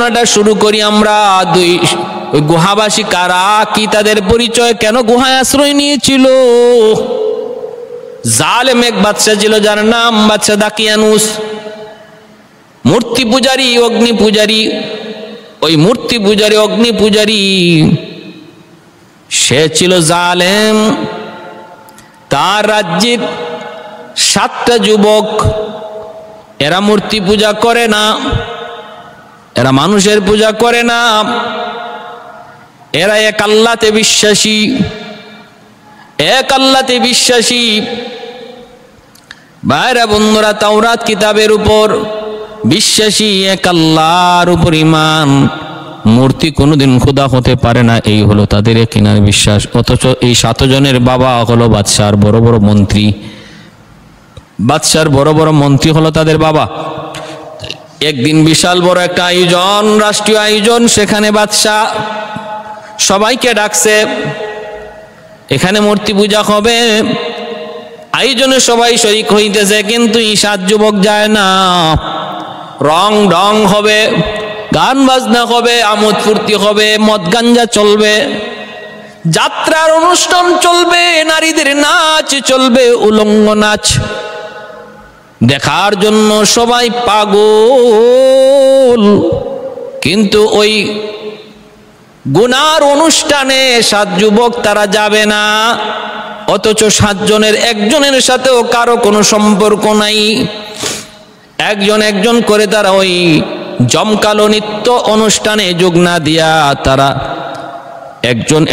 আলোচনাটা শুরু করি আমরা। ওই গুহাবাসী কারা, কি তাদের পরিচয়, কেন গুহায় আশ্রয় নিয়েছিল? জালেম এক বাদশা ছিল যার নাম বাদশা দাকিয়ানুস, মূর্তি পূজারী, অগ্নি পূজারী। ওই মূর্তি পূজারী, অগ্নি পূজারী, সে ছিল জালেম। তার রাজ্যের 7টা যুবক, এরা মূর্তি পূজা করে না, এরা মানুষের পূজা করে না, এরা এক আল্লাহতে বিশ্বাসী, এক আল্লাহতে বিশ্বাসী। ভাইরা বন্ধুরা, তাওরাত কিতাবের উপর বিশ্বাসী, এক আল্লাহর উপর ঈমান। মূর্তি কোনোদিন খোদা হতে পারে না, এই হলো তাদের কিনার বিশ্বাস। অথচ এই 7 জনের বাবা হলো বাদশার বড় বড় মন্ত্রী, বাদশার বড় বড় মন্ত্রী হলো তাদের বাবা। একদিন বিশাল বড় একটা আয়োজন, রাষ্ট্রীয় আয়োজন, সেখানে বাদশাহ সবাইকে ডাকছে, এখানে মূর্তি পূজা হবে। আয়োজনে সবাই শরীক হইতেছে, কিন্তু এই 7 যুবক যায় না। রং ঢং হবে, গান বাজনা হবে, আমোদ ফুর্তি হবে, মদ গাঞ্জা চলবে, যাত্রার অনুষ্ঠান চলবে, নারীদের নাচ চলবে, উলঙ্গ নাচ দেখার জন্য সবাই পাগল। কিন্তু ওই গুনার অনুষ্ঠানে 7 যুবক তারা যাবে না। অথচ 7 জনের একজনের সাথেও কারো কোনো সম্পর্ক নাই। একজন করে তারা ওই জমকালো নৃত্য অনুষ্ঠানে যোগ না দিয়া তারা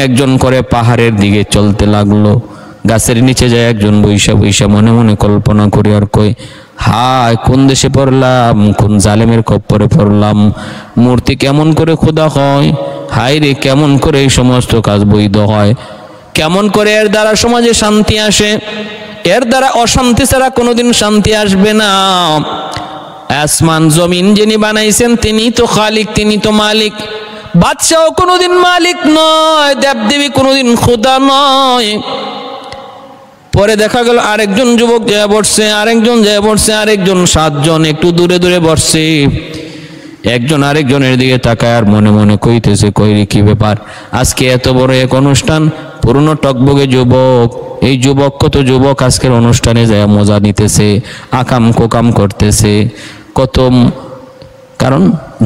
একজন করে পাহাড়ের দিকে চলতে লাগলো। গাছের নিচে যায় একজন বৈশা বৈশা মনে মনে কল্পনা করি আর কই, হায় কোন দেশে পড়লাম, কোন জালেমের খপ্পরে পড়লাম। মূর্তি কেমন করে খোদা হয়, হায় রে কেমন করে এই সমস্ত কাজ বৈধ হয়, কেমন করে এর দ্বারা সমাজে শান্তি আসে, এর দ্বারা অশান্তি ছাড়া কোনোদিন শান্তি আসবে না। আসমান জমিন যিনি বানাইছেন তিনি তো খালিক, তিনি তো মালিক। বাদশাহ কোনোদিন মালিক নয়, দেবদেবী কোনোদিন খোদা নয়। পরে দেখা গেল আরেকজন যুবক যায় বসছে, আরেকজন যায় বসছে, আরেকজন 7 জন একটু দূরে দূরে বসছে। একজন আরেকজনের দিকে তাকায় আর মনে মনে কইতেছে, কইরে কি ব্যাপার, আজকে এত বড় এক অনুষ্ঠান, পুরনো টকবগে যুবক, এই যুবক কত যুবক আজকের অনুষ্ঠানে যায় মজা নিতেছে, আকাম কোকাম করতেছে কত। কারণ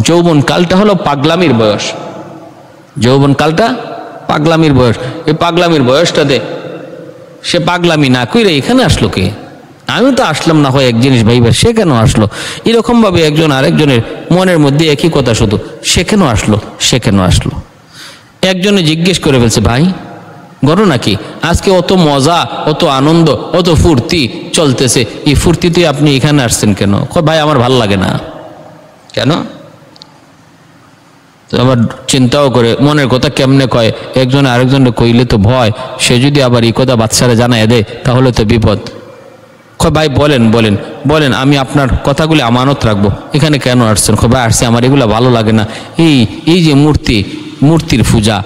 যৌবন কালটা হলো পাগলামির বয়স, যৌবন কালটা পাগলামির বয়স। এই পাগলামির বয়সটাতে সে পাগলামি না কইরে এখানে আসলো কে, আমি তো আসলাম না হয় এক জিনিস ভাইবার, সে কেন আসলো? এরকম ভাবে একজন আরেকজনের মনের মধ্যে একই কথা শুধু, সে কেন আসলো, সে কেন আসলো। একজনে জিজ্ঞেস করে ফেলছে, ভাই ঘটনা কি, আজকে অত মজা, অত আনন্দ, অত ফুর্তি চলতেছে, এই ফুর্তিতে আপনি এখানে আসছেন কেন? ভাই আমার ভাল লাগে না। কেন? আবার চিন্তাও করে মনের কথা কেমনে কয়, একজন আরেকজনে কইলে তো ভয়, সে যদি আবার এই কথা বাচ্চারা জানায় দেয় তাহলে তো বিপদ। ভাই বলেন বলেন বলেন, আমি আপনার কথাগুলি আমানত রাখবো, এখানে কেন আসছেন? ভাই আসছে, আমার এগুলো ভালো লাগে না। এই যে মূর্তির পূজা,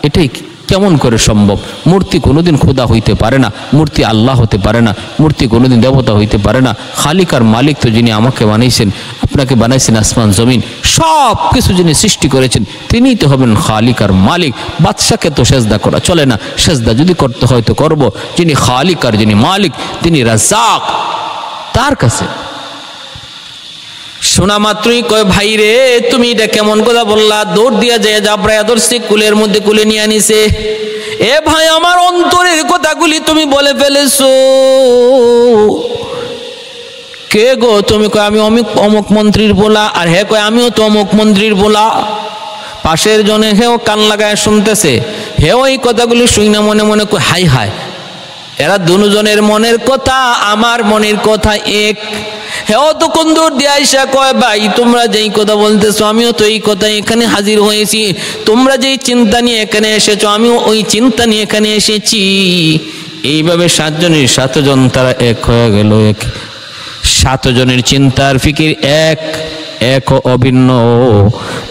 এটাই কেমন করে সম্ভব? মূর্তি কোনোদিন খোদা হইতে পারে না, মূর্তি আল্লাহ হতে পারে না, মূর্তি কোনোদিন দেবতা হইতে পারে না। খালিক আর মালিক তো যিনি আমাকে বানাইছেন, আপনাকে বানাইছেন, আসমান জমিন সব কিছু যিনি সৃষ্টি করেছেন, তিনিই তো হবেন খালিক আর মালিক। বাদশাকে তো সেজদা করা চলে না, সেজদা যদি করতে হয় তো করবো যিনি খালিক আর যিনি মালিক, তিনি রাজ্জাক, তার কাছে। শোনা মাত্রই কয়, ভাই রে তুমি এটা কেমন কথা বললা? দৌড় দিয়া যায় জাবরায়া ধরছে, কুলের মধ্যে কুলে নিয়ে আনিছে। এ ভাই আমার অন্তরের কথাগুলি তুমি বলে ফেলেছো। কে গো তুমি? কয় আমি অমুক মন্ত্রীর বলা। আর হে কয় আমিও তো অমুক মন্ত্রীর বলা। পাশের জনে হেও কান লাগায় শুনতেছে, হেও এই কথাগুলি শুনে মনে মনে কয়, হাই হাই, এরা দুজনের মনের কথা আমার মনের কথা এক। হেও তো কোন দূর দিয়ে আইসা কয়, ভাই তোমরা যেই কথা বলতেছো আমিও তো এই কথা এখানে হাজির হয়েছি, তোমরা যেই চিন্তা নিয়ে এখানে এসেছো আমিও ওই চিন্তা নিয়ে এখানে এসেছি। এইভাবে 7 জনের 7 জন তারা এক হয়ে গেল। 7 জনের চিন্তার ফিকির এক অভিন্ন।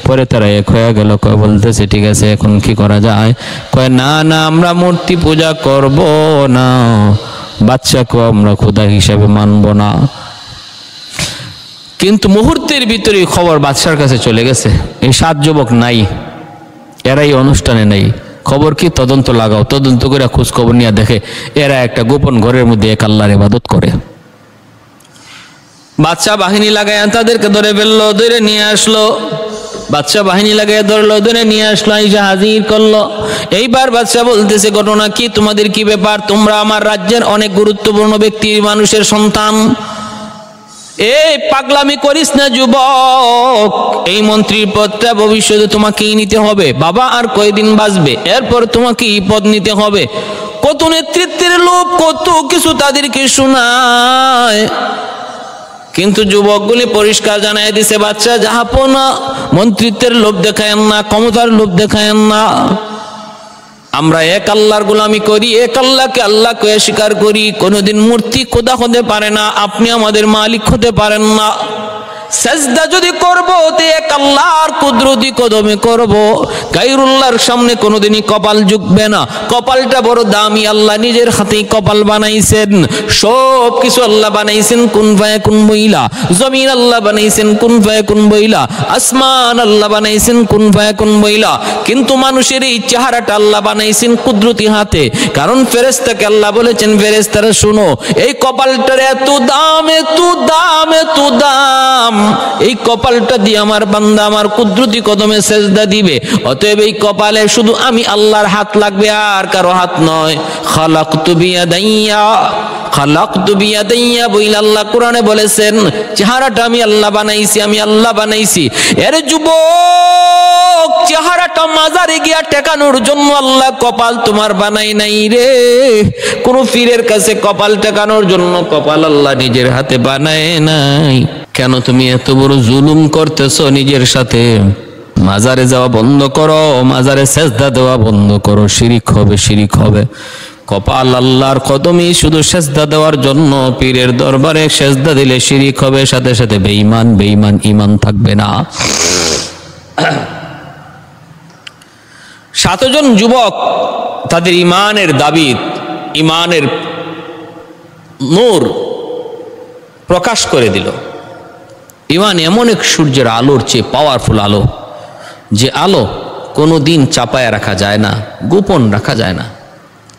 পরে তারা এক হয়ে গেল, কয় বলতেছে ঠিক আছে এখন কি করা যায়? কয় না না, আমরা মূর্তি পূজা করব না, বাচ্চাকেও আমরা খোদা হিসাবে মানব না। কিন্তু মুহূর্তের ভিতরে খবর বাদশার কাছে চলে গেছে, এই 7 যুবক নাই, এরাই অনুষ্ঠানে নাই। খবর কি? তদন্ত লাগাও। তদন্ত করে খোঁজ খবর নিয়ে দেখে এরা একটা গোপন ঘরের মধ্যে এক আল্লাহর ইবাদত করে। বাদশা বাহিনী লাগায় তাদেরকে ধরে ফেললো, ধরে নিয়ে আসলো। বাদশা বাহিনী লাগায় ধরলো, ধরে নিয়ে আসলো, আইসা হাজির করলো। এইবার বাদশা বলতেছে, ঘটনা কি, তোমাদের কি ব্যাপার? তোমরা আমার রাজ্যের অনেক গুরুত্বপূর্ণ ব্যক্তির মানুষের সন্তান, এই পাগলামি করিস না যুবক, এই মন্ত্রীর পদটা ভবিষ্যতে তোমাকেই নিতে হবে। বাবা আর কয়দিন বাঁচবে, এরপর তোমাকেই পদ নিতে হবে। কত নেতৃত্বের লোভ, কত কিছু তাদেরকে শোনায়, কিন্তু যুবকগুলি পরিষ্কার জানাই দিছে, বাচ্চা জাহাপনা, মন্ত্রিত্বের লোভ দেখায়েন না, ক্ষমতার লোভ দেখায়েন না। আমরা এক আল্লাহর গোলামি করি, এক আল্লাহকে আল্লাহকে স্বীকার করি। কোনোদিন মূর্তি খোদা হতে পারে না, আপনি আমাদের মালিক হতে পারেন না। সাজদা যদি করবো তো এক আল্লাহর কুদরতি কদমে করব, গায়রুল্লাহর সামনে কোনোদিনই কপাল ঝুঁকবে না। কপালটা বড় দামি, আল্লাহ নিজের হাতেই কপাল বানাইছেন। সব কিছু আল্লাহ বানাইছেন কুন ফায়াকুন বইলা। জমিন আল্লাহ বানাইছেন কুন ফায়াকুন বইলা, আসমান আল্লাহ বানাইছেন কুন ফায়াকুন বইলা। কিন্তু মানুষের এই চেহারাটা আল্লাহ বানাইছেন কুদরতি হাতে। কারণ ফেরেশতাকে আল্লাহ বলেছেন, ফেরেশতারা শুনো, এই কপালটার এত দাম, এত দাম, এত দাম, এই কপালটা দিয়ে আমার বান্দা আমার কুদরতি কদমে সেজদা দিবে। অতএব এই কপালে শুধু আমি আল্লাহর হাত লাগবে, আর কারো হাত নয়। খালাকতু বিয়াদাইয়া, খালাকতু বিয়াদাইয়া বইলা আল্লাহ কোরআনে বলেছেন, চেহারাটা আমি আল্লাহ বানাইছি, আমি আল্লাহ বানাইছি। এর যুবক, চেহারাটা মাজারে গিয়া টেকানোর জন্য আল্লাহ কপাল তোমার বানাই নাই রে। কোন পীরের কাছে কপাল টেকানোর জন্য কপাল আল্লাহ নিজের হাতে বানায় নাই। কেন তুমি এত বড় জুলুম করতেছো নিজের সাথে? মাজারে যাওয়া বন্ধ করো, মাজারে সেজদা দেওয়া বন্ধ করো, শিরিক হবে, শিরিক হবে। কপাল আল্লাহর কদমে শুধু সেজদা দেওয়ার জন্য, পীরের দরবারে সেজদা দিলে শিরিক হবে, সাথে সাথে বেঈমান, বেঈমান ঈমান থাকবে না। 7 জন যুবক তাদের ঈমানের দাবি, ঈমানের নূর প্রকাশ করে দিল। ঈমান এমন এক সূর্যের আলোর চেয়ে পাওয়ারফুল আলো, যে আলো কোনো দিন চাপায় রাখা যায় না, গোপন রাখা যায় না।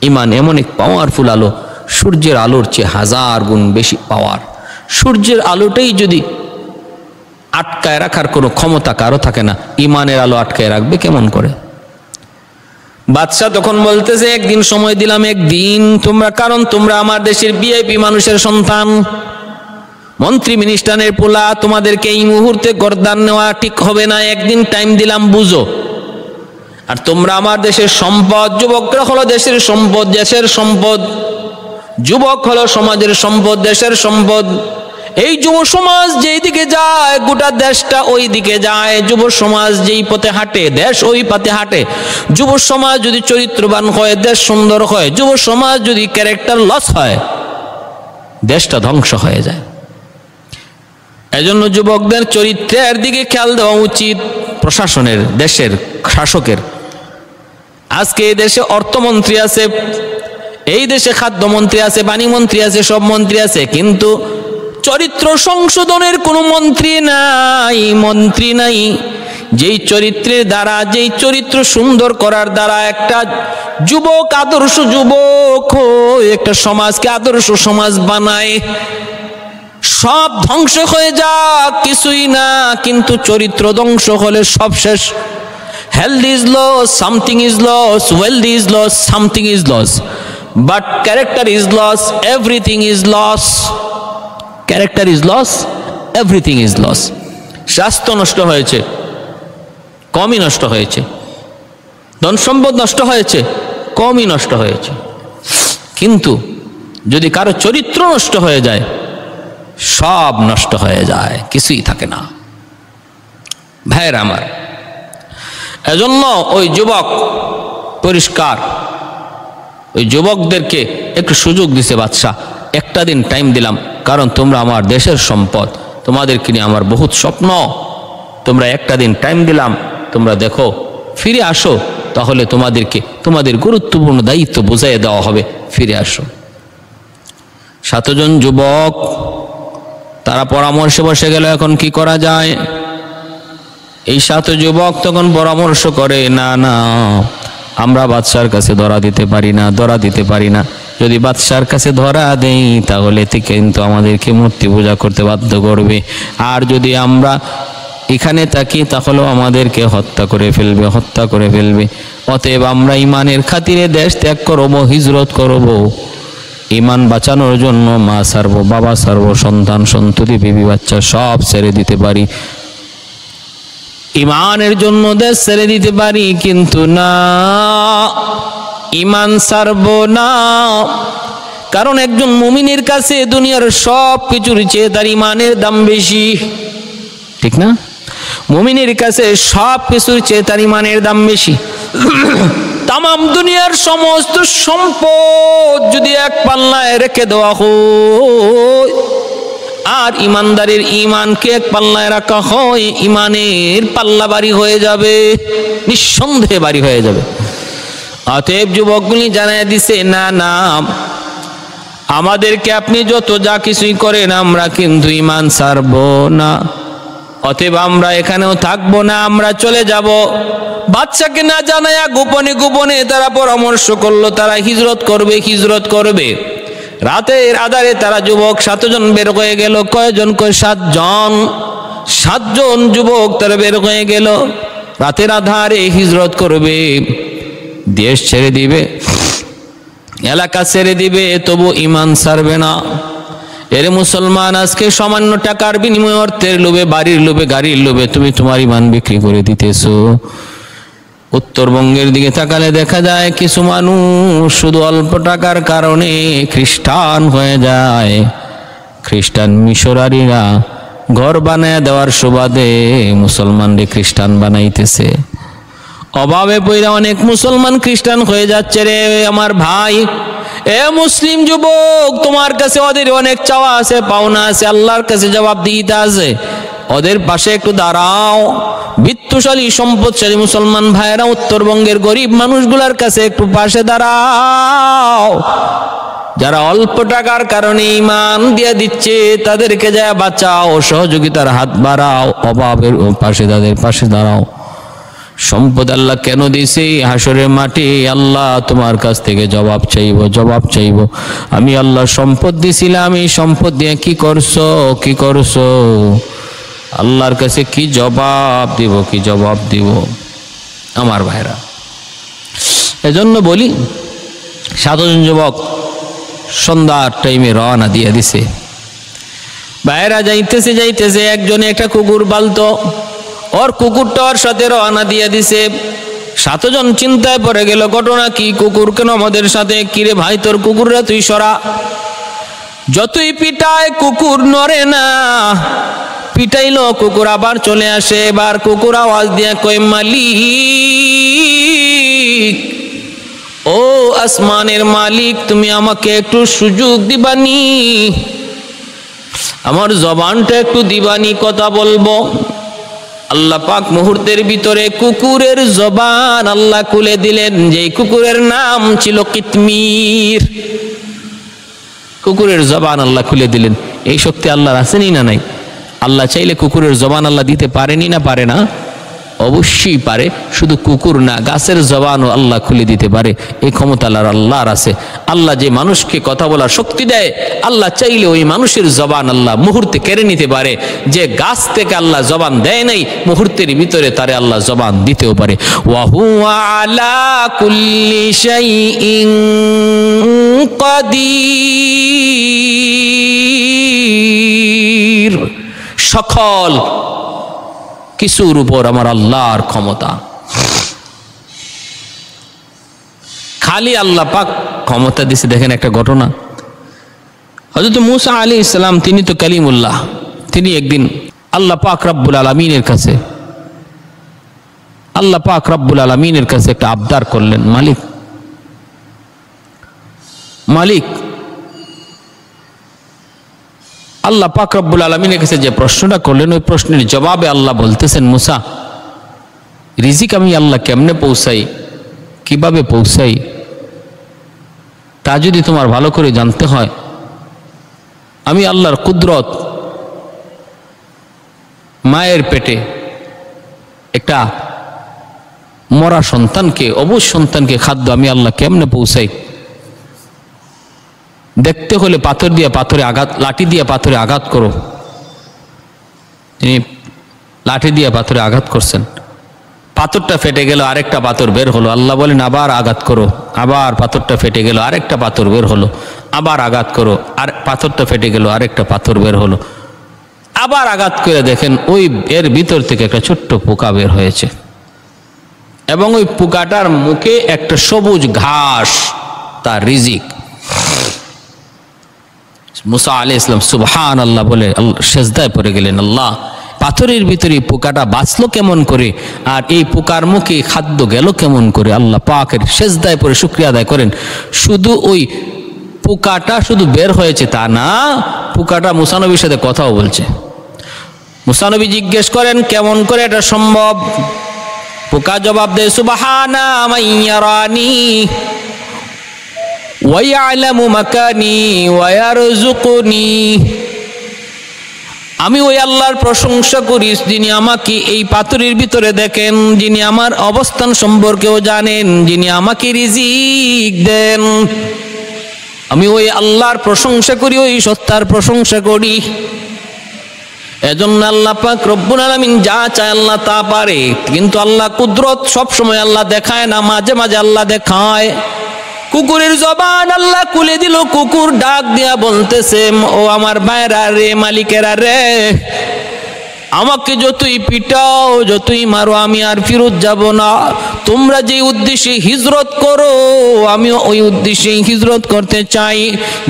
ঈমান এমন এক পাওয়ারফুল আলো, সূর্যের আলোর চেয়ে 1000 গুণ বেশি পাওয়ার। সূর্যের আলোটাই যদি আটকায় রাখার কোনো ক্ষমতা কারো থাকে না, ঈমানের আলো আটকায় রাখবে কেমন করে? বাদশা তখন বলতেছে, একদিন সময় দিলাম, একদিন তোমরা, কারণ তোমরা আমার দেশের ভিআইপি মানুষের সন্তান, মন্ত্রী মিনিস্টারের পোলা, তোমাদেরকে এই মুহূর্তে গর্দান নেওয়া ঠিক হবে না। একদিন টাইম দিলাম, বুঝো। আর তোমরা আমার দেশের সম্পদ, যুবকরা হলো দেশের সম্পদ, দেশের সম্পদ। যুবক হলো সমাজের সম্পদ, দেশের সম্পদ। এই যুব সমাজ যেই দিকে যায়, গোটা দেশটা ওই দিকে যায়। যুব সমাজ যেই পথে হাঁটে, দেশ ওই পথে হাঁটে। যুব সমাজ যদি চরিত্রবান হয়, দেশ সুন্দর হয়। যুব সমাজ যদি ক্যারেক্টার লস হয়, দেশটা ধ্বংস হয়ে যায়। এজন্য যুবকদের চরিত্রের দিকে খেয়াল দেওয়া উচিত প্রশাসনের, দেশের শাসকের। আজকে এই দেশে অর্থমন্ত্রী আছে, এই দেশে খাদ্যমন্ত্রী আছে, বাণীমন্ত্রী আছে, সব মন্ত্রী আছে, কিন্তু চরিত্র সংশোধনের কোনো মন্ত্রী নাই, মন্ত্রী নাই। যেই চরিত্রের দ্বারা, যেই চরিত্র সুন্দর করার দ্বারা একটা যুবক আদর্শ যুবক একটা সমাজকে আদর্শ সমাজ বানায়। সব ধ্বংস হয়ে যাক কিছুই না, কিন্তু চরিত্র ধ্বংস হলে সব শেষ। Health is loss, something is loss, wealth is loss, something is loss, but character is loss, everything is loss. Character is loss, everything is loss. স্বাস্থ্য নষ্ট হয়েছে, কমই নষ্ট হয়েছে। ধন সম্পদ নষ্ট হয়েছে, কমই নষ্ট হয়েছে। কিন্তু যদি কারো চরিত্র নষ্ট হয়ে যায়, সব নষ্ট হয়ে যায়, কিছুই থাকে না। ভাইয়ের আমার, এজন্য ওই যুবক পরিষ্কার, ওই যুবকদেরকে একটু সুযোগ দিছে বাদশা। একটা দিন টাইম দিলাম, কারণ তোমরা আমার দেশের সম্পদ, তোমাদেরকে নিয়ে আমার বহুত স্বপ্ন। তোমরা একটা দিন টাইম দিলাম, তোমরা দেখো, ফিরে আসো, তাহলে তোমাদেরকে তোমাদের গুরুত্বপূর্ণ দায়িত্ব বুঝিয়ে দেওয়া হবে। ফিরে আসো। 7 জন যুবক তারা পরামর্শে বসে গেল, এখন কি করা যায়? এই 7 যুবক তখন পরামর্শ করে, না না, আমরা বাদশার কাছে ধরা দিতে পারি না। যদি বাদশার কাছে ধরা দেই তাহলে এতে কিন্তু আমাদেরকে মূর্তি পূজা করতে বাধ্য করবে, আর যদি আমরা এখানে থাকি তাহলেও আমাদেরকে হত্যা করে ফেলবে। অতএব আমরা ইমানের খাতিরে দেশ ত্যাগ করব, হিজরত করব। ইমান বাঁচানোর জন্য মা ছাড়বো, বাবা ছাড়বো, সন্তান সন্ততি বিবি বাচ্চা সব ছেড়ে দিতে পারি, ইমানের জন্য দেশ ছেড়ে দিতে পারি, কিন্তু না, ইমান ছাড়বো না। কারণ একজন মুমিনের কাছে দুনিয়ার সব কিছুর চেয়ে তার ইমানের দাম বেশি, ঠিক না? মুমিনের কাছে সব কিছুর চেয়ে তার ইমানের দাম বেশি। তামাম দুনিয়ার সমস্ত সম্পদ যদি এক পাল্লায় রেখে দেওয়া হয় আর ইমানদারের ইমানকে এক পাল্লায় রাখা হয়, ইমানের পাল্লা বাড়ি হয়ে যাবে, নিঃসন্দেহে বাড়ি হয়ে যাবে। অতএব যুবকগুলি জানায় দিছে, না না, আমাদেরকে আপনি যত যা কিছুই করেন আমরা কিন্তু ইমান ছাড়বো না। অতএব আমরা এখানেও থাকবো না, আমরা চলে যাব। বাদশাকে না জানায়া গোপনে গোপনে তারা পরামর্শ করলো, তারা হিজরত করবে। রাতের আধারে তারা যুবক 7 জন বের হয়ে গেল। কয়জন? কয় 7 জন যুবক তারা বের হয়ে গেল। রাতের আধারে হিজরত করবে, দেশ ছেড়ে দিবে, এলাকা ছেড়ে দিবে, তবু ইমান ছাড়বে না। এর মুসলমান, আজকে সামান্য টাকার বিনিময়ে, অর্থের লোভে, বাড়ির লোভে, গাড়ির লোভে তুমি তোমার ইমান বিক্রি করে দিতেছো। উত্তরবঙ্গের দিকে তাকালে দেখা যায় কিছু মানুষ শুধু অল্প টাকার কারণে খ্রিস্টান হয়ে যায়। খ্রিস্টান মিশনারিরা ঘর বানায় দেওয়ার সুবাদে মুসলমানদের খ্রিস্টান বানাইতেছে। অভাবে পড়ে অনেক মুসলমান খ্রিস্টান হয়ে যাচ্ছে রে আমার ভাই। এ মুসলিম যুবক, তোমার কাছে ওদের অনেক চাওয়া আছে, পাওনা আছে, আল্লাহর কাছে জবাব দিতে আছে। ওদের পাশে একটু দাঁড়াও। বিত্তশালী সম্পদশালী মুসলমান ভাইয়েরা উত্তরবঙ্গের গরিব মানুষগুলার কাছে একটু পাশে দাঁড়াও। যারা অল্প টাকার কারণে ইমান দিয়ে দিচ্ছে তাদেরকে যা বাঁচাও, সহযোগিতার হাত বাড়াও, অভাবের পাশে তাদের পাশে দাঁড়াও। সম্পদ আল্লাহ কেন দিছে? হাসরের মাঠে আল্লাহ তোমার কাছ থেকে জবাব চাইব। আমি আল্লাহ সম্পদ দিছিলাম, এই সম্পদ দিয়ে কি করছো? আল্লাহর কাছে কি জবাব দিব আমার ভাইরা? এজন্য বলি, 7 জন যুবক সন্ধ্যার টাইমে রওনা দিয়ে দিছে। ভাইরা যাইতেছে একজনে একটা কুকুর পালতো, ওর কুকুরটা ওর সাথে রওনা দিয়ে দিছে। 7 জন চিন্তায় পড়ে গেল, ঘটনা কি? কুকুর কেন আমাদের সাথে? কিরে ভাই, তোর কুকুররা তুই সরা। যতই পিটায় কুকুর নড়ে না। পিটাইলো, কুকুর আবার চলে আসে। এবার কুকুর আওয়াজ দিয়ে কয়, মালিক, ও আসমানের মালিক, তুমি আমাকে একটু সুযোগ দিবানি, আমার জবানটা একটু দিবানি, কথা বলবো। আল্লাহ পাক মুহূর্তের ভিতরে কুকুরের জবান আল্লাহ খুলে দিলেন। যে কুকুরের নাম ছিল কিতমির। কুকুরের জবান আল্লাহ খুলে দিলেন। এই শক্তি আল্লাহর আছেনি না নাই? আল্লাহ চাইলে কুকুরের জবান আল্লাহ দিতে পারেনি না পারে না? অবশ্যই পারে। শুধু কুকুর না, গাছের জবানও আল্লাহ খুলে দিতে পারে। এই ক্ষমতা আল্লাহর আছে। আল্লাহ যে মানুষকে কথা বলার শক্তি দেয়, আল্লাহ চাইলে ওই মানুষের জবান আল্লাহ মুহূর্তে কেড়ে নিতে পারে। যে গাছ থেকে আল্লাহ জবান দেয় নাই, মুহূর্তের ভিতরে তারে আল্লাহ জবান দিতেও পারে। ওয়া হুয়া আলা কুল্লি শাইইন কাদির। সকল কিছুর উপর আমার আল্লাহর ক্ষমতা। খালি আল্লাহ পাক ক্ষমতা দিছে। দেখেন একটা ঘটনা, হযরত মূসা আলাইহিস সালাম, তিনি তো কালিমুল্লাহ, তিনি একদিন আল্লাহ পাক রব্বুল আলামিনের কাছে একটা আবদার করলেন, মালিক আল্লাহ পাক রব্বুল আলামিনের কাছে যে প্রশ্নটা করলেন, ওই প্রশ্নের জবাবে আল্লাহ বলতেছেন, মূসা, রিজিক আমি আল্লাহ কেমনে পৌঁছাই, কিভাবে পৌঁছাই, তা যদি তোমার ভালো করে জানতে হয়, আমি আল্লাহর কুদরত মায়ের পেটে একটা মরা সন্তানকে, অবুঝ সন্তানকে খাদ্য আমি আল্লাহ কেমনে পৌঁছাই? দেখতে হলে পাথর দিয়ে পাথরে আঘাত, লাঠি দিয়ে পাথরে আঘাত করো। তিনি লাঠি দিয়ে পাথরে আঘাত করছেন, পাথরটা ফেটে গেল, আরেকটা পাথর বের হলো। আল্লাহ বলেন আবার আঘাত করো, আবার পাথরটা ফেটে গেল, আরেকটা পাথর বের হলো, আবার আঘাত করো, আর পাথরটা ফেটে গেল, আরেকটা পাথর বের হলো। আবার আঘাত করে দেখেন ওই এর ভিতর থেকে একটা ছোট্ট পোকা বের হয়েছে, এবং ওই পোকাটার মুখে একটা সবুজ ঘাস, তার রিজিক। মুসা আলাইহিস সালাম সুবহানাল্লাহ বলে সেজদায় পড়ে গেলেন, আল্লাহ পাথরের ভিতরে পোকাটা বাঁচলো কেমন করে, আর এই পোকার মুখে খাদ্য গেল কেমন করে? আল্লাহ পাকের সেজদায় পড়ে শুকরিয়া আদায় করেন। শুধু ওই পোকাটা শুধু বের হয়েছে তা না, পোকাটা মুসা নবীর সাথে কথাও বলছে। মুসা নবী জিজ্ঞেস করেন কেমন করে এটা সম্ভব? পোকা জবাব দেয় সুবহানা মাইয়ারানি ওয়া ইয়ালামু মাকানি ওয়া ইয়ারযুকুনি। আমি ওই আল্লাহর প্রশংসা করি যিনি আমাকে এই পাথরের ভিতরে দেখেন, যিনি আমার অবস্থান সম্পর্কেও জানেন, যিনি আমাকে রিজিক দেন। আমি ওই আল্লাহর প্রশংসা করি, ওই সত্তার প্রশংসা করি। এজন্য আল্লাহ পাক রব্বুল আলামিন যা চায় আল্লাহ তা পারে, কিন্তু আল্লাহ কুদরত সব সময় আল্লাহ দেখায় না, মাঝে মাঝে আল্লাহ দেখায়। কুকুরের জবান আল্লাহ খুলে দিল, কুকুর ডাক দিয়া বলতেছে ও আমার ভাইরা রে, মালিকেরা রে, আমাকে যতই পিটাও যতই মারো আমি আর ফিরত যাব না। তোমরা যে উদ্দেশ্যে হিজরত করো আমিও ওই উদ্দেশ্যেই হিজরত করতে চাই।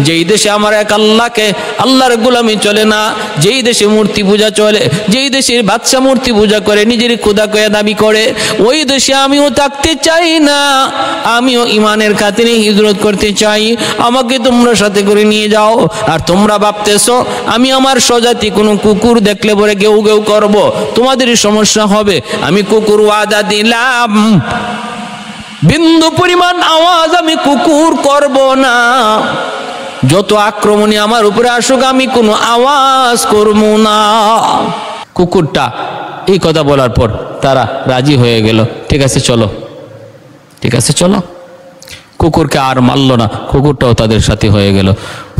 যেই দেশে আমার এক আল্লাহকে, আল্লাহর গোলামি চলে না, যেই দেশে মূর্তি পূজা চলে, যেই দেশের বাদশা মূর্তি পূজা করে নিজের খোদা কয়ে দাবি করে, ওই দেশে আমিও থাকতে চাই না। আমিও ইমানের খাতিরে হিজরত করতে চাই, আমাকে তোমরা সাথে করে নিয়ে যাও। আর তোমরা ভাবতেছো আমি আমার স্বজাতি কোনো কুকুর দেখলে পরে কেউ করব, তোমাদের সমস্যা হবে। আমি কুকুর ওয়াদা দিলাম, বিন্দু পরিমাণ আওয়াজ আমি কুকুর করব না। যত আক্রমণে আমার উপরে আসুক আমি কোনো আওয়াজ করব না। কুকুরটা এই কথা বলার পর তারা রাজি হয়ে গেল, ঠিক আছে চলো, ঠিক আছে চলো। কুকুরকে আর মারল না, কুকুরটাও তাদের সাথে হয়ে গেল।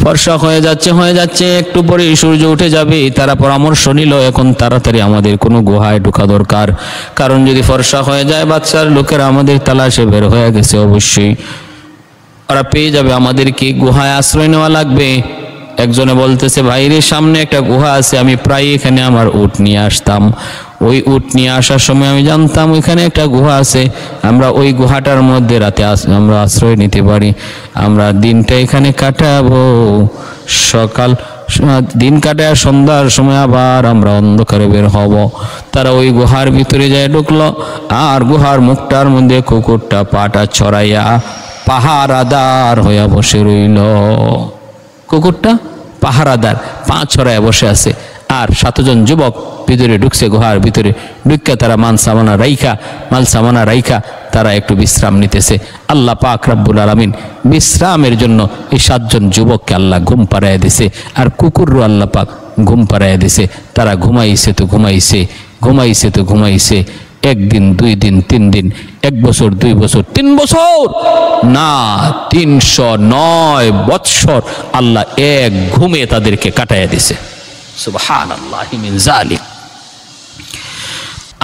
ফর্সা হয়ে যাচ্ছে, একটু পরে সূর্য উঠে যাবে। তারা পরামর্শ নিল এখন তাড়াতাড়ি আমাদের কোনো গুহায় ঢোকা দরকার, কারণ যদি ফর্সা হয়ে যায় বাচ্চার লোকেরা আমাদের তালাশে বের হয়ে গেছে, অবশ্যই ওরা পেয়ে যাবে আমাদেরকে, গুহায় আশ্রয় নেওয়া লাগবে। একজনে বলতেছে ভাইরে সামনে একটা গুহা আছে, আমি প্রায় এখানে আমার উট নিয়ে আসতাম, ওই উট নিয়ে আসার সময় আমি জানতাম ওইখানে একটা গুহা আছে, আমরা ওই গুহাটার মধ্যে রাতে আমরা আশ্রয় নিতে পারি, আমরা দিনটা এখানে কাটাবো, সকাল দিন কাটায় সন্ধ্যার সময় আবার আমরা অন্ধকারে বের হব। তারা ওই গুহার ভিতরে যায় ঢুকলো, আর গুহার মুখটার মধ্যে কুকুরটা পাটা ছড়াইয়া পাহারাদার হইয়া বসে রইল। কুকুরটা পাহারাদার, পা ছড়াইয়া বসে আছে, আর 7 জন যুবক ভিতরে ঢুকছে গুহার ভিতরে। ঢুকা তারা মাল সামানা রাইখা তারা একটু বিশ্রাম নিতেছে। আল্লাহ পাক রব্বুল আলামিন বিশ্রামের জন্য এই 7 জন যুবককে আল্লাহ ঘুম পাড়াইয়া দিছে, আর কুকুরও আল্লাহ পাক ঘুম পাড়াইয়া দিছে। তারা ঘুমাইছে তো ঘুমাইছে, 1 দিন 2 দিন 3 দিন, 1 বছর 2 বছর 3 বছর না, 309 বৎসর আল্লাহ এক ঘুমে তাদেরকে কাটাইয়া দিছে। সুবহানাল্লাহি মিন যালিক।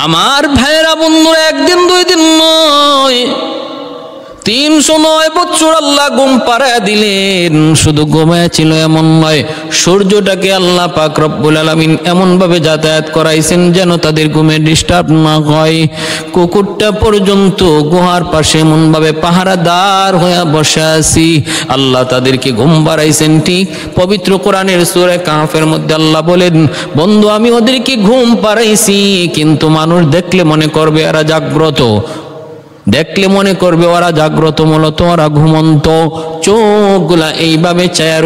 আমার ভাইরা বন্ধুরা, 1 দিন 2 দিন নয়, 309 বছর আল্লাহ ঘুম পাড়ায় দিলেন। শুধু ঘুমায় ছিল এমন নয়, সূর্যটাকে আল্লাহ পাক রব্বুল আলামিন এমন ভাবে যাতায়াত করাইছেন যেন তাদের ঘুমে ডিস্টার্ব না হয়। কুকুরটা পর্যন্ত গুহার পাশে এমন ভাবে পাহারাদার হয়ে বসে আছি, আল্লাহ তাদেরকে ঘুম পাড়াইছেন। ঠিক পবিত্র কোরআনের সূরা কাহফের মধ্যে আল্লাহ বলেন, বন্ধু আমি ওদেরকে ঘুম পাড়াইছি, কিন্তু মানুষ দেখলে মনে করবে এরা জাগ্রত, মূলত ওরা ঘুমন্ত। চোখগুলা এইভাবে চায়া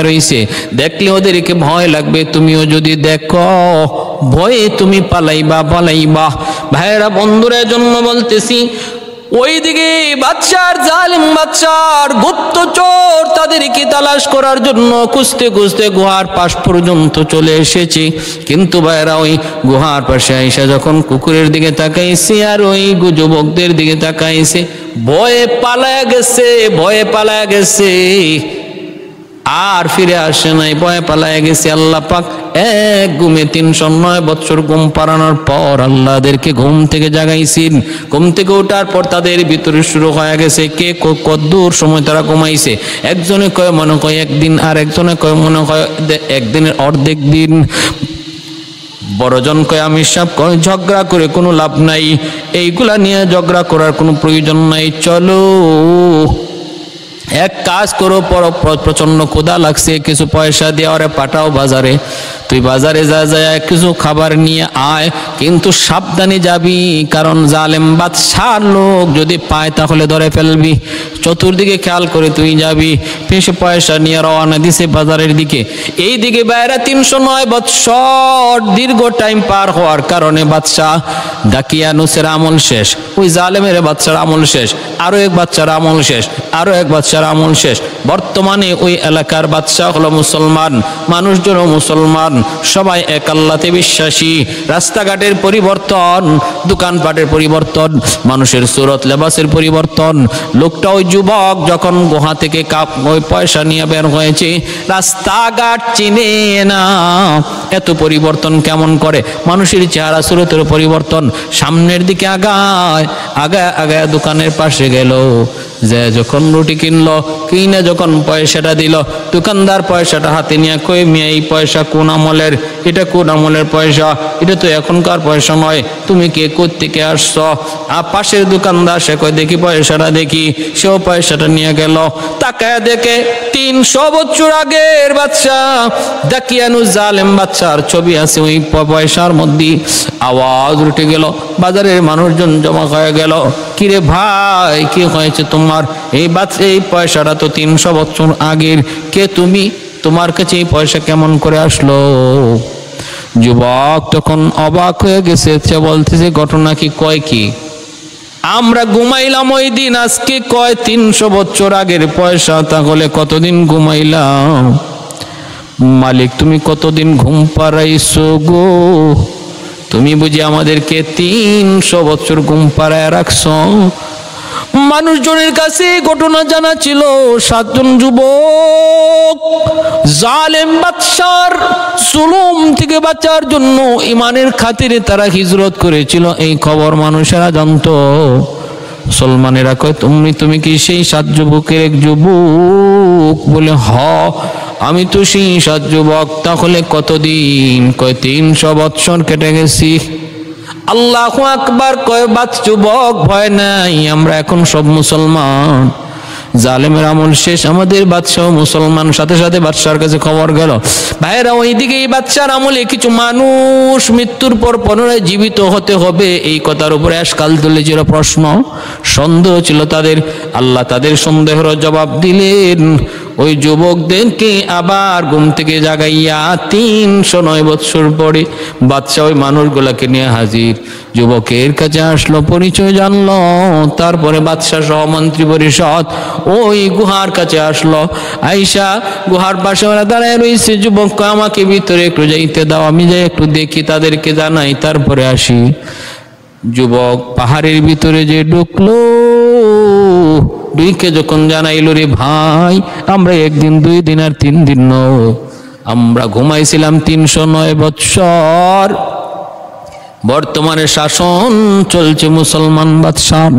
রইছে, দেখলে ওদেরকে ভয় লাগবে। তুমিও যদি দেখো ভয়ে তুমি পালাইবা। ভাইয়েরা বন্ধুরা, জন্য বলতেছি ওইদিকে বাদশার জালিম বাদশার গুপ্তচর তাদেরকে তালাশ করার জন্য খুঁজতে খুঁজতে গুহার পাশ পর্যন্ত চলে এসেছে। কিন্তু ভাইরা ওই গুহার পাশে আইসা যখন কুকুরের দিকে তাকাইছে আর ওই যুবকদের দিকে তাকাইছে, ভয়ে পালায়া গেছে, ভয়ে পালায়া গেছে, আর ফিরে আসে নাই, ভয়ে পালায়া গেছে। আল্লাহ পাক এক ঘুমে 309 বছর ঘুম পাড়ানোর পর আল্লাহদেরকে ঘুম থেকে জাগাইছেন। ঘুম থেকে ওঠার পর তাদের ভিতরে শুরু হয়ে গেছে কে কতদূর সময় তারা ঘুমাইছে। একজনে কয় মনে কয় একদিন, আর একজনে কয় মনে হয় একদিনের অর্ধেক দিন। বড়জন কয় আমির সাহেব কয় ঝগড়া করে কোনো লাভ নাই, এইগুলা নিয়ে ঝগড়া করার কোনো প্রয়োজন নাই, চলো এক কাজ করো, প্রচন্ড ক্ষুধা লাগছে, কিছু পয়সা দিয়ে ওরে পাঠাও বাজারে, তুই বাজারে যা যায় কিছু খাবার নিয়ে আয়, কিন্তু সাবধানে যাবি, কারণ জালেম বাদশার লোক যদি পায় তাহলে ধরে ফেলবি, চতুর্দিকে খেয়াল করে তুই যাবি। পেশে পয়সা নিয়ে রওনা দিছে বাজারের দিকে। এই দিকে বাইরে 309 বৎসর দীর্ঘ টাইম পার হওয়ার কারণে বাদশাহ দাকিয়ানুসের আমল শেষ, ওই জালেমের বাদশার আমল শেষ, আরো এক বাদশার আমল শেষ, আরো এক বাদশার আমল শেষ। বর্তমানে ওই এলাকার বাদশাহ হলো মুসলমান, মানুষজনও মুসলমান, সবাই এক আল্লাহতে বিশ্বাসী। রাস্তাঘাটের পরিবর্তন, দোকানপাটের পরিবর্তন, মানুষের সুরত লেবাসের পরিবর্তন। লোকটা ওই যুবক যখন গুহা থেকে ওই পয়সা নিয়ে বের হয়েছে, রাস্তাঘাট চিনে না, এত পরিবর্তন কেমন করে? মানুষের চেহারা সুরতের পরিবর্তন। সামনের দিকে আগায় আগায় আগায় দোকানের পাশে গেল, যে যখন রুটি কিনলো, কিনে যখন পয়সাটা দিল, দোকানদার পয়সাটা হাতে নিয়ে কই মিয়া এই পয়সা কোন আমলের, এটা কোন আমলের পয়সা, এটা তো এখনকার পয়সা নয়, তুমি কে কোত্থেকে আসছ? আর পাশের দোকানদার সে কয় দেখি পয়সাটা দেখি, সেও পয়সাটা নিয়ে গেল। তাকায় দেখে 300 বছর আগের বাদশা দাকিয়ানুস জালেম বাদশার ছবি আছে ওই পয়সার মধ্যে। আওয়াজ উঠে গেল, বাজারের মানুষজন জমা হয়ে গেল, কিরে ভাই কি হয়েছে তোমার? এই পয়সাটা তো 300 বছর আগের, কে তুমি? তোমার কাছে এই পয়সা কেমন করে আসলো? যুবক তখন অবাক হয়ে গেছে, সে বলতেছে ঘটনা কি? কয় কি আমরা ঘুমাইলাম ওই দিন, আজকে কয় 300 বছর আগের পয়সা, তাহলে কতদিন ঘুমাইলাম? মালিক তুমি কতদিন ঘুম পাড়াইছো গো? তুমি বুঝি আমাদেরকে 300 বছর ঘুম পাড়ায় রাখছো? মানুষজনের কাছে ঘটনা জানা ছিল। 7 জন যুবক জালেম বাদশার জুলুম থেকে বাঁচার জন্য ইমানের খাতিরে তারা হিজরত করেছিল, এই খবর মানুষেরা জানতো। মুসলমানেরা কয় তুমি কি সেই 7 যুবকের এক যুবক? বলে হ, আমি তো সেই 7 যুবক। তাহলে কতদিন? কয় 300 বৎসর কেটে গেছি। আল্লাহু আকবার কয় যুবক ভয় নাই, আমরা এখন সব মুসলমান। জালেমের আমল শেষ, আমাদের বাদশাহ মুসলমান। সাথে সাথে বাদশার কাছে খবর গেল। ভাইরা ওইদিকে এই বাদশার আমলে কিছু মানুষ মৃত্যুর পর পুনরায় জীবিত হতে হবে, এই কথার উপরে আজকাল তুলেছিল প্রশ্ন, সন্দেহ ছিল তাদের। আল্লাহ তাদের সন্দেহের জবাব দিলেন। ওই যুবকদেরকে আবার ঘুম থেকে জাগাইয়া 309 বছর পরে বাদশাহ ওই মানুষগুলাকে নিয়ে হাজির। যুবকের কাছে আসলো, পরিচয় জানলো, তারপরে বাদশাহ সহমন্ত্রী পরিষদ ওই গুহার কাছে আসলো। আইসা গুহার পাশে ওরা দাঁড়ায় রয়েছে। যুবক আমাকে ভিতরে একটু যাইতে দাও, আমি যাই একটু দেখি, তাদেরকে জানাই, তারপরে আসি। যুবক পাহাড়ের ভিতরে যে ঢুকলো, দুইকে যখন জানাইল, রে ভাই আমরা 1 দিন 2 দিন আর 3 দিন নয়, আমরা ঘুমাইছিলাম 309 বৎসর। বর্তমানে শাসন চলছে মুসলমান বাদশাহ,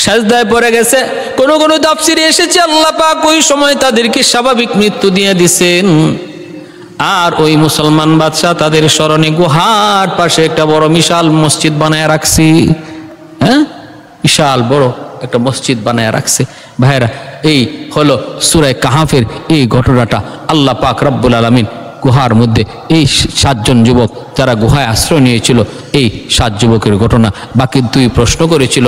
সাজদায় পড়ে গেছে। কোন কোন তাফসিরে এসেছে আল্লাহ পাক ওই সময় তাদেরকে স্বাভাবিক মৃত্যু দিয়ে দিছেন। আর ওই মুসলমান বাদশাহ তাদের স্মরণে গুহার পাশে একটা বড় বিশাল মসজিদ বানায় রাখছি। হ্যাঁ, বিশাল বড় একটা মসজিদ বানায় রাখছে। ভাইরা, এই হলো সূরা কাহাফের এই ঘটনাটা। আল্লাহ পাক রব্বুল আলামিন গুহার মধ্যে এই 7 জন যুবক যারা গুহায় আশ্রয় নিয়েছিল, এই 7 যুবকের ঘটনা। বাকি 2 প্রশ্ন করেছিল।